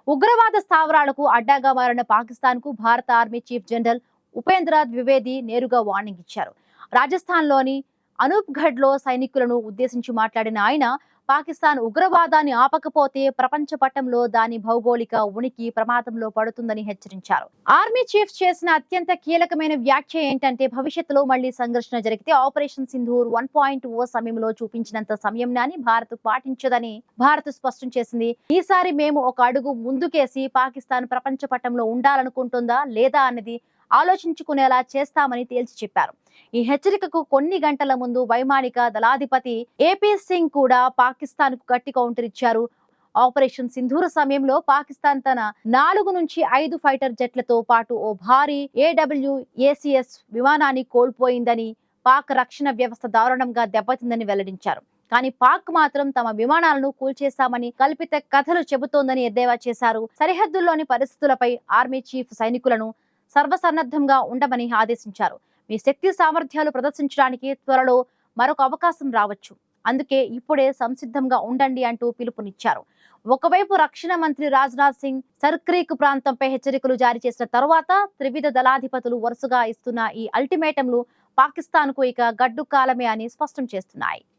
ఉగ్రవాద స్థావరాలకు అడ్డాగా మారిన పాకిస్తాన్కు భారత army chief general Upendra Dwivedi నేరుగా వార్నింగ్ ఇచ్చారు. రాజస్థాన్లోని అనూప్గఢ్లో సైనికులను ఉద్దేశించి మాట్లాడిన ఆయన పాకిస్తాన్ ఉగ్రవాదాన్ని ఆపకపోతే ప్రపంచ పటంలో దాని భౌగోళిక ఉనికి ప్రమాదంలో పడుతుందని హెచ్చరించారు. ఆర్మీ చీఫ్ చేసిన అత్యంత కీలకమైన వ్యాఖ్య ఏంటంటే భవిష్యత్తులో మళ్లీ సంఘర్షణ జరిగితే ఆపరేషన్ సింధూర్ 1.0 సమయంలో చూపించినంత సంయమనాన్ని భారత్ పాటించదని భారత్ స్పష్టం చేసింది. ఈసారి మేము ఒక అడుగు ముందుకేసి పాకిస్తాన్ ప్రపంచ పటంలో ఉండాలనుకుంటుందా లేదా అన్నది ఆలోచించుకునేలా చేస్తామని తేల్చి చెప్పారు. ఈ హెచ్చరికకు కొన్ని గంటల ముందు వైమానిక దళాధిపతి ఏపీ సింగ్ కూడా పాకిస్తాన్ కు గట్టి కౌంటర్ ఇచ్చారు. ఆపరేషన్ సింధూర సమయంలో పాకిస్తాన్ తన 4 నుంచి 5 ఫైటర్ జెట్లతో పాటు ఓ భారీ AWACS విమానాన్ని కోల్పోయిందని, పాక్ రక్షణ వ్యవస్థ దారుణంగా దెబ్బతిందని వెల్లడించారు. కానీ పాక్ మాత్రం తమ విమానాలను కూల్చేశామని కల్పిత కథలు చెబుతోందని ఎద్దేవా చేశారు. సరిహద్దుల్లోని పరిస్థితులపై ఆర్మీ చీఫ్ సైనికులను సర్వసన్నద్ధంగా ఉండమని ఆదేశించారు. మీ శక్తి సామర్థ్యాలు ప్రదర్శించడానికి త్వరలో మరొక అవకాశం రావచ్చు. అందుకే ఇప్పుడే సంసిద్ధంగా ఉండండి అంటూ పిలుపునిచ్చారు. ఒకవైపు రక్షణ మంత్రి రాజ్నాథ్ సింగ్ సర్క్రీక్ ప్రాంతంపై హెచ్చరికలు జారీ చేసిన తర్వాత త్రివిధ దళాధిపతులు వరుసగా ఇస్తున్న ఈ అల్టిమేటంలు పాకిస్తాన్ కు ఇక గడ్డు కాలమే అని స్పష్టం చేస్తున్నాయి.